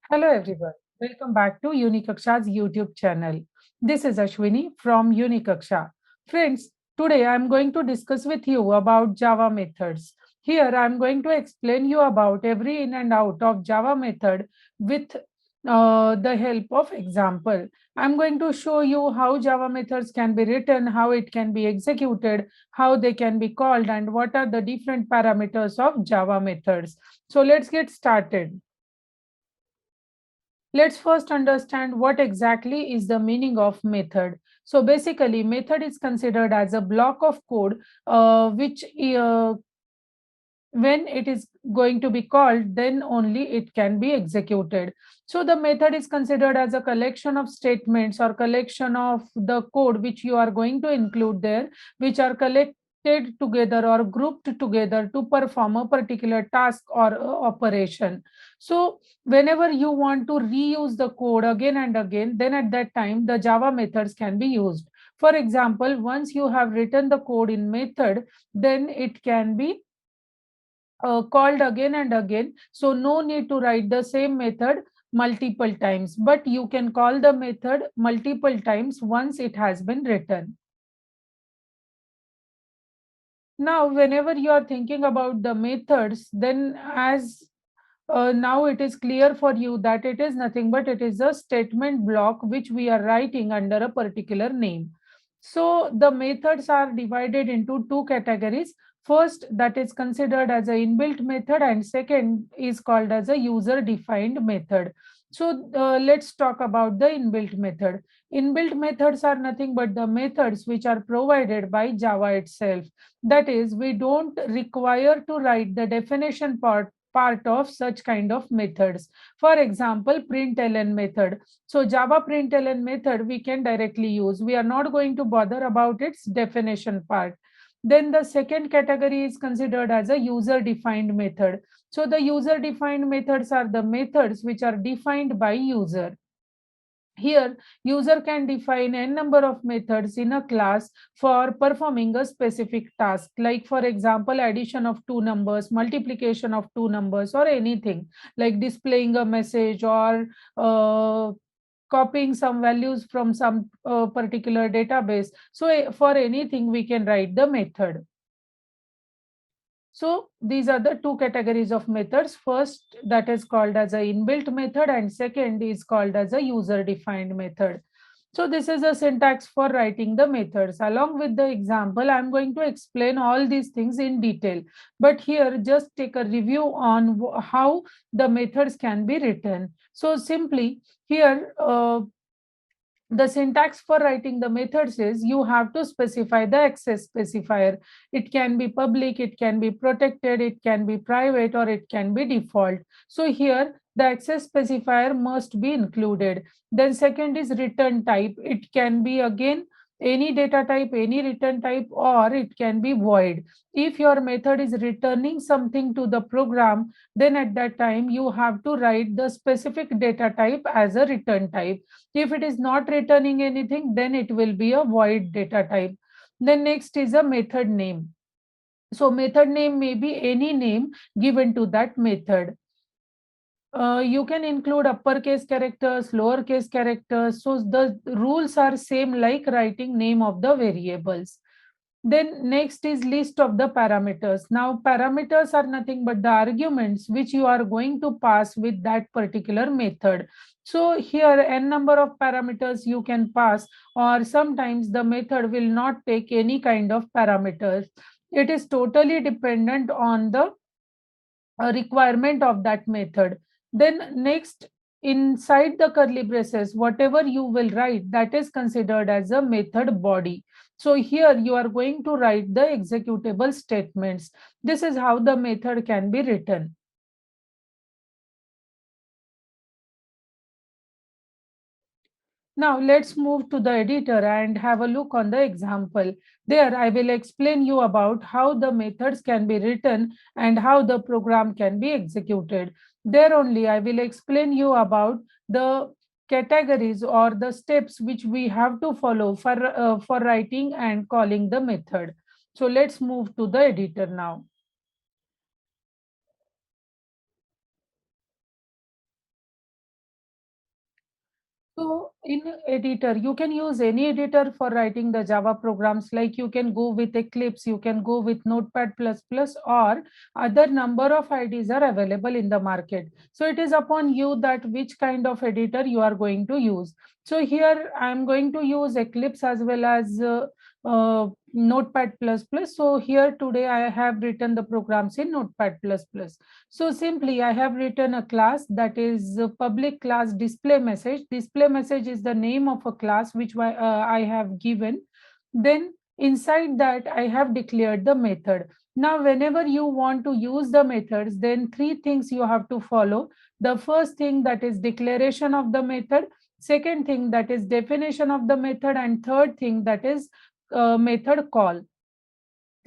Hello everyone. Welcome back to Unikaksha's YouTube channel. This is Ashwini from Unikaksha. Friends, today I am going to discuss with you about Java methods. Here I am going to explain you about every in and out of Java method with the help of example. I am going to show you how Java methods can be written, how it can be executed, how they can be called, and what are the different parameters of Java methods. So let's get started. Let's first understand what exactly is the meaning of method. So basically, method is considered as a block of code which when it is going to be called, then only it can be executed. So the method is considered as a collection of statements or collection of the code which you are going to include there, which are collected together or grouped together to perform a particular task or operation. So whenever you want to reuse the code again and again, then at that time the Java methods can be used. For example, once you have written the code in method, then it can be called again and again. So no need to write the same method multiple times, but you can call the method multiple times once it has been written. Now, whenever you are thinking about the methods, then as now it is clear for you that it is nothing but it is a statement block which we are writing under a particular name. So the methods are divided into two categories. First, that is considered as an inbuilt method, and second is called as a user defined method. So let's talk about the inbuilt method. Inbuilt methods are nothing but the methods which are provided by Java itself. That is, we don't require to write the definition part of such kind of methods. For example, println method. So Java println method we can directly use. We are not going to bother about its definition part. Then the second category is considered as a user defined method. So the user defined methods are the methods which are defined by user. Here, user can define n number of methods in a class for performing a specific task, like for example, addition of two numbers, multiplication of two numbers, or anything like displaying a message or copying some values from some particular database. So for anything, we can write the method. So these are the two categories of methods. First, that is called as a inbuilt method, and second is called as a user defined method. So this is a syntax for writing the methods. Along with the example, I'm going to explain all these things in detail. But here, just take a review on how the methods can be written. So simply here, the syntax for writing the methods is you have to specify the access specifier. It can be public, it can be protected, it can be private, or it can be default. So here the access specifier must be included. Then second is return type. It can be again any data type, any return type, or it can be void. If your method is returning something to the program, then at that time you have to write the specific data type as a return type. If it is not returning anything, then it will be a void data type. Then next is a method name. So method name may be any name given to that method. You can include uppercase characters, lowercase characters. So the rules are same like writing name of the variables. Then next is list of the parameters. Now parameters are nothing but the arguments which you are going to pass with that particular method. So here n number of parameters you can pass, or sometimes the method will not take any kind of parameters. It is totally dependent on the requirement of that method. Then next, inside the curly braces, whatever you will write, that is considered as a method body. So here you are going to write the executable statements. This is how the method can be written. Now let's move to the editor and have a look on the example. There I will explain you about how the methods can be written and how the program can be executed. There only I will explain you about the categories or the steps which we have to follow for writing and calling the method. So let's move to the editor now. So in editor, you can use any editor for writing the Java programs. Like you can go with Eclipse, you can go with Notepad++, or other number of IDs are available in the market. So it is upon you that which kind of editor you are going to use. So here I am going to use Eclipse as well as Notepad++. So here today I have written the programs in Notepad++. So simply I have written a class that is a public class display message. Display message is the name of a class which I have given. Then inside that I have declared the method. Now whenever you want to use the methods, then three things you have to follow. The first thing, that is declaration of the method. Second thing, that is definition of the method. And third thing, that is method call.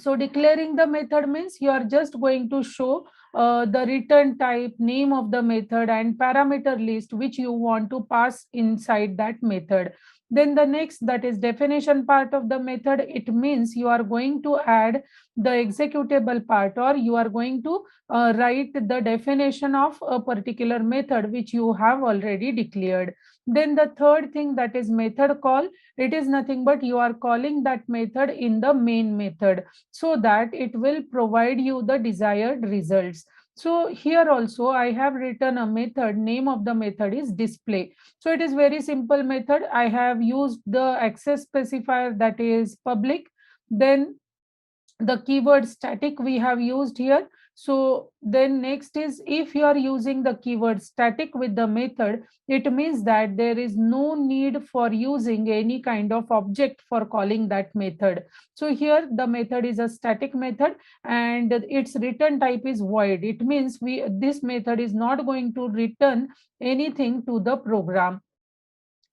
So declaring the method means you are just going to show the return type, name of the method, and parameter list which you want to pass inside that method. Then the next, that is definition part of the method. It means you are going to add the executable part, or you are going to write the definition of a particular method which you have already declared. Then the third thing, that is method call. It is nothing but you are calling that method in the main method, so that it will provide you the desired results. So here also I have written a method. Name of the method is display. So it is very simple method. I have used the access specifier, that is public. Then the keyword static we have used here. So then next is, if you are using the keyword static with the method, it means that there is no need for using any kind of object for calling that method. So here the method is a static method and its return type is void. It means this method is not going to return anything to the program.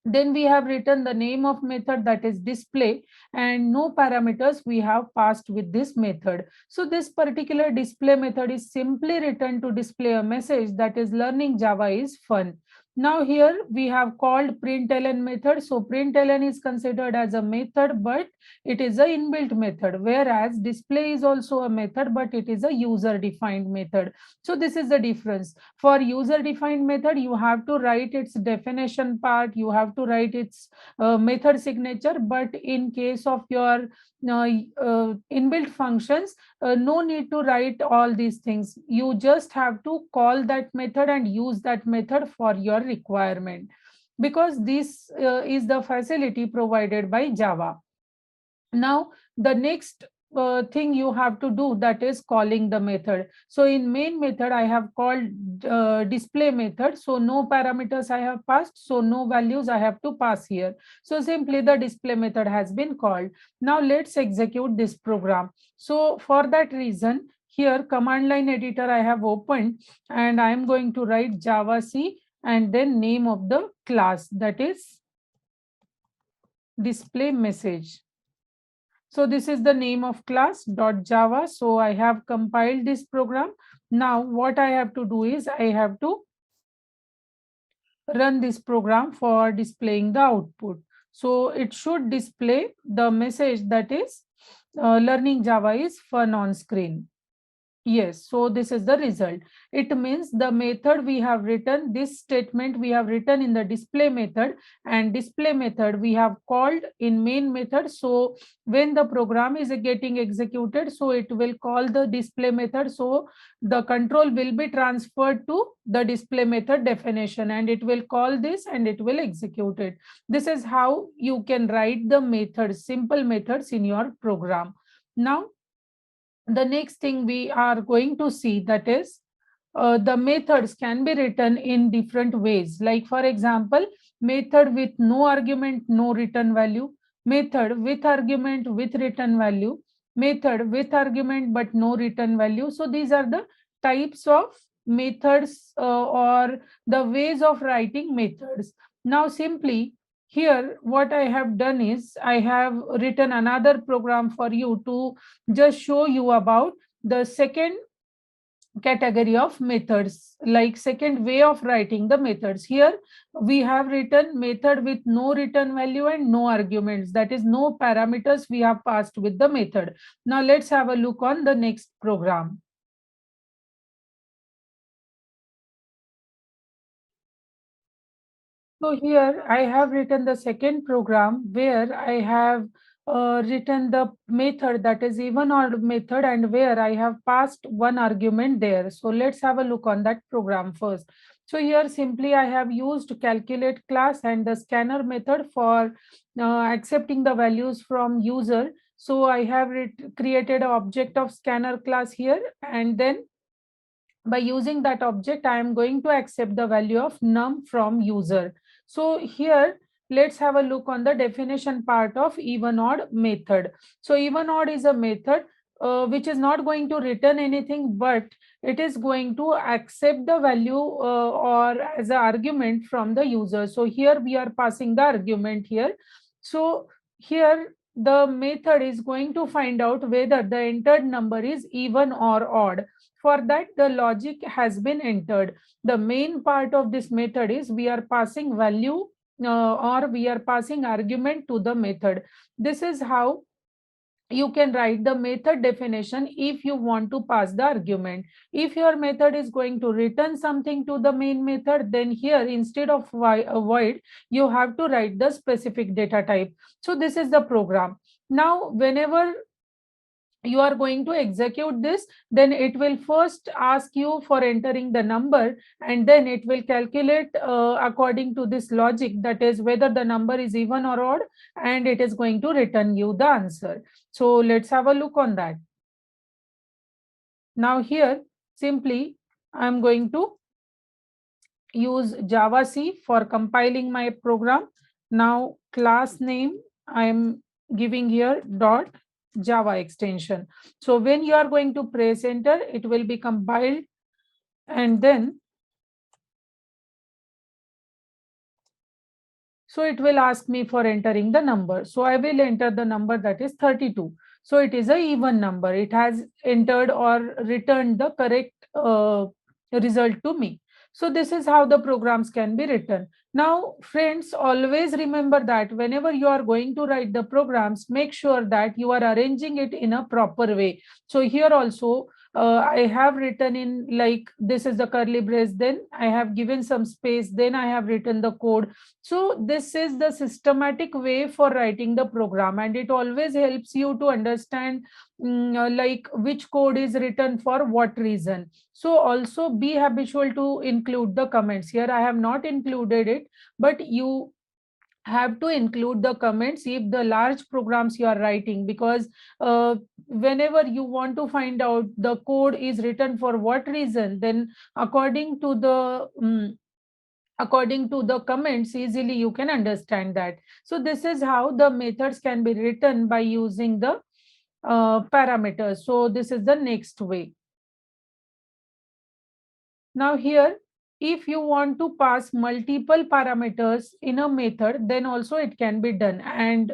Then we have written the name of method, that is display, and no parameters we have passed with this method. So this particular display method is simply written to display a message, that is learning Java is fun. Now here we have called println method. So println is considered as a method, but it is a inbuilt method, whereas display is also a method, but it is a user defined method. So this is the difference. For user defined method, you have to write its definition part, you have to write its method signature, but in case of your inbuilt functions, no need to write all these things. You just have to call that method and use that method for your requirement, because this is the facility provided by Java. Now the next thing you have to do, that is calling the method. So in main method I have called display method. So no parameters I have passed, so no values I have to pass here. So simply the display method has been called. Now let's execute this program. So for that reason, here command line editor I have opened, and I am going to write javac and then name of the class, that is display message. So this is the name of class.java. So I have compiled this program. Now what I have to do is I have to run this program for displaying the output. So it should display the message, that is learning Java is fun on screen. Yes, so this is the result. It means the method we have written, this statement we have written in the display method, and display method we have called in main method. So when the program is getting executed, so it will call the display method. So the control will be transferred to the display method definition, and it will call this and it will execute it. This is how you can write the methods, simple methods in your program. Now the next thing we are going to see, that is the methods can be written in different ways. Like for example, method with no argument, no return value, method with argument with return value, method with argument but no return value. So these are the types of methods or the ways of writing methods. Now simply here what I have done is I have written another program for you to just show you about the second category of methods, like second way of writing the methods. Here we have written method with no return value and no arguments, that is no parameters we have passed with the method. Now let's have a look on the next program. So here I have written the second program where I have written the method, that is even odd method, and where I have passed one argument there. So let's have a look on that program first. So here simply I have used calculate class and the scanner method for accepting the values from user. So I have created an object of scanner class here, and then by using that object, I am going to accept the value of num from user. So here, let's have a look on the definition part of even odd method. So even odd is a method which is not going to return anything, but it is going to accept the value or as an argument from the user. So here we are passing the argument here. So here the method is going to find out whether the entered number is even or odd. For that, the logic has been entered. The main part of this method is we are passing value or we are passing argument to the method. This is how you can write the method definition if you want to pass the argument. If your method is going to return something to the main method, then here instead of void, you have to write the specific data type. So this is the program. Now, whenever you are going to execute this, then it will first ask you for entering the number, and then it will calculate according to this logic, that is whether the number is even or odd, and it is going to return you the answer. So let's have a look on that. Now here simply I'm going to use javac for compiling my program. Now class name I am giving here dot Java extension. So when you are going to press enter, it will be compiled, and then so it will ask me for entering the number. So I will enter the number, that is 32. So it is a even number. It has entered or returned the correct result to me. So this is how the programs can be written. Now, friends, always remember that whenever you are going to write the programs, make sure that you are arranging it in a proper way. So here also, I have written in like this is the curly brace, then I have given some space, then I have written the code. So this is the systematic way for writing the program, and it always helps you to understand like which code is written for what reason. So also be habitual to include the comments. Here I have not included it, but you have to include the comments if the large programs you are writing, because whenever you want to find out the code is written for what reason, then according to the comments, easily you can understand that. So this is how the methods can be written by using the parameters. So this is the next way. Now here, if you want to pass multiple parameters in a method, then also it can be done, and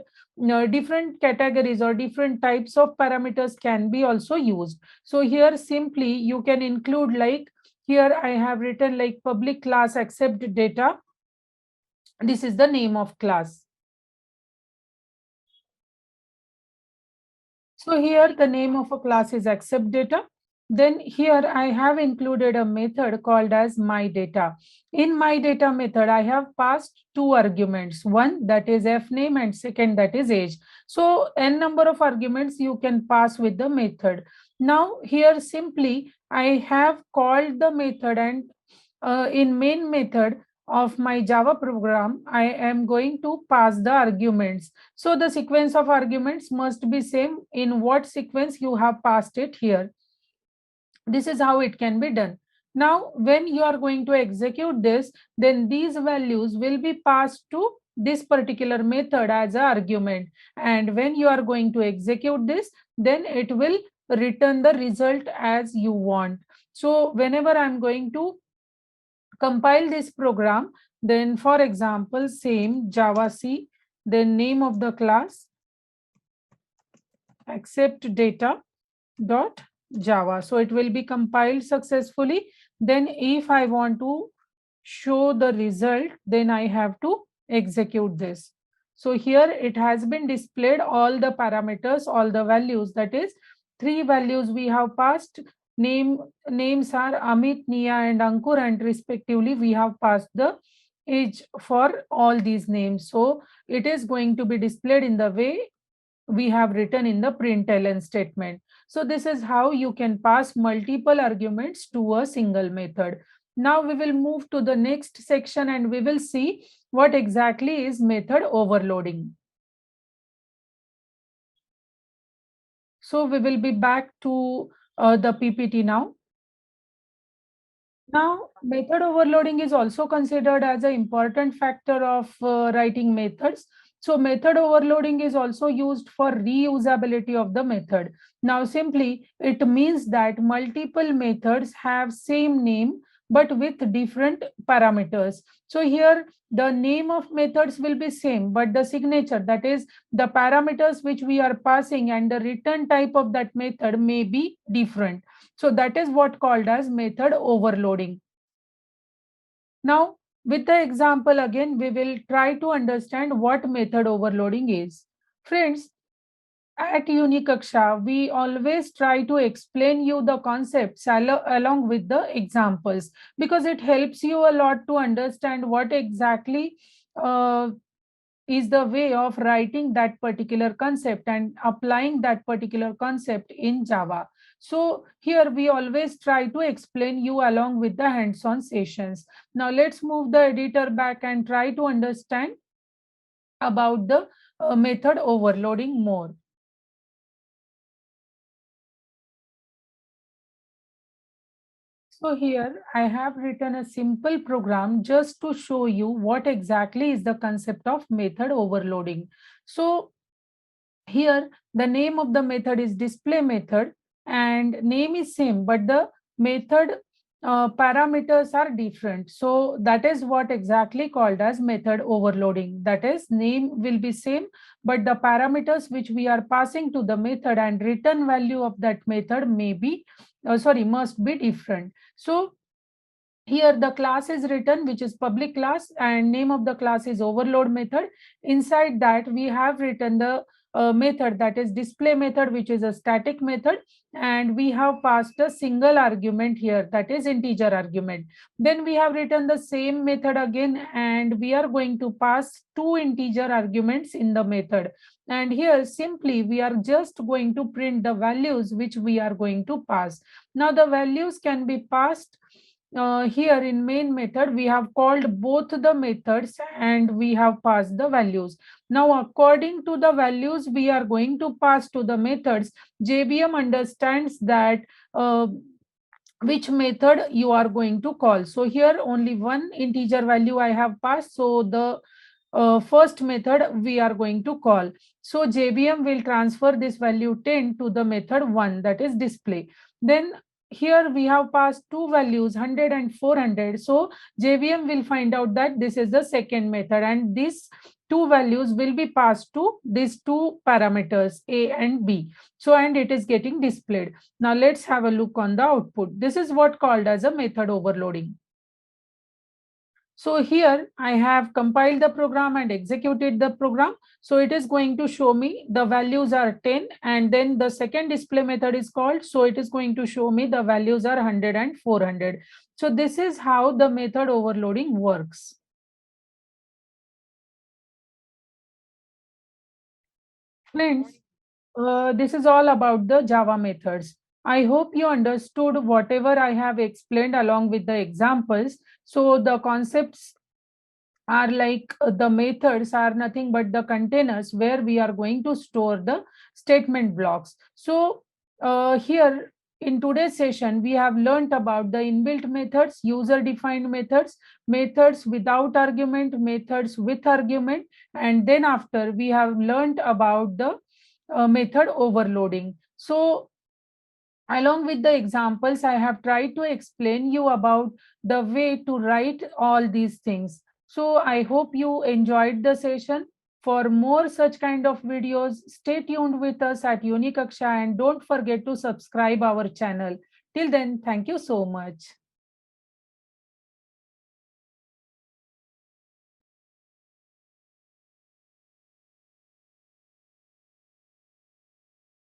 different categories or different types of parameters can be also used. So here simply you can include, like here I have written like public class accept data. This is the name of class. So here the name of a class is accept data. Then here I have included a method called as my data. In my data method, I have passed two arguments, one that is f name and second that is age. So n number of arguments you can pass with the method. Now here simply I have called the method, and in main method of my Java program, I am going to pass the arguments. So the sequence of arguments must be same in what sequence you have passed it here. This is how it can be done. Now, when you are going to execute this, then these values will be passed to this particular method as an argument. And when you are going to execute this, then it will return the result as you want. So whenever I'm going to compile this program, then for example, same javac, then name of the class, accept data dot Java. So it will be compiled successfully. Then if I want to show the result, then I have to execute this. So here it has been displayed all the parameters, all the values, that is three values we have passed. Names are Amit, Nia and Ankur, and respectively we have passed the is for all these names. So it is going to be displayed in the way we have written in the println statement. So this is how you can pass multiple arguments to a single method. Now we will move to the next section and we will see what exactly is method overloading. So we will be back to the PPT now. Now, method overloading is also considered as an important factor of writing methods. So method overloading is also used for reusability of the method. Now, simply, it means that multiple methods have same name but with different parameters. So here, the name of methods will be same, but the signature, that is the parameters which we are passing and the return type of that method may be different. So that is what called as method overloading. Now, with the example again, we will try to understand what method overloading is. Friends, at Unikaksha, we always try to explain you the concepts along with the examples because it helps you a lot to understand what exactly is the way of writing that particular concept and applying that particular concept in Java. So here we always try to explain you along with the hands-on sessions. Now let's move the editor back and try to understand about the method overloading more. So here I have written a simple program just to show you what exactly is the concept of method overloading. So here the name of the method is display method and name is same but the method parameters are different. So that is what exactly called as method overloading. That is, name will be same but the parameters which we are passing to the method and return value of that method may be must be different. So here the class is written which is public class and name of the class is overload method. Inside that we have written the method, that is display method, which is a static method, and we have passed a single argument here, that is integer argument. Then we have written the same method again and we are going to pass two integer arguments in the method, and here simply we are just going to print the values which we are going to pass. Now the values can be passed here in main method. We have called both the methods and we have passed the values. Now according to the values we are going to pass to the methods, JVM understands that which method you are going to call. So here only one integer value I have passed, so the first method we are going to call. So JVM will transfer this value 10 to the method 1, that is display. Then here we have passed two values 100 and 400. So JVM will find out that this is the second method and these two values will be passed to these two parameters A and B. So and it is getting displayed. Now let's have a look on the output. This is what called as a method overloading. So here I have compiled the program and executed the program. So it is going to show me the values are 10 and then the second display method is called. So it is going to show me the values are 100 and 400. So this is how the method overloading works. Friends, this is all about the Java methods. I hope you understood whatever I have explained along with the examples. So the concepts are like the methods are nothing but the containers where we are going to store the statement blocks. So here in today's session, we have learned about the inbuilt methods, user-defined methods, methods without argument, methods with argument, and then after we have learned about the method overloading. So along with the examples, I have tried to explain you about the way to write all these things. So I hope you enjoyed the session. For more such kind of videos, stay tuned with us at Unikaksha and don't forget to subscribe our channel. Till then, thank you so much.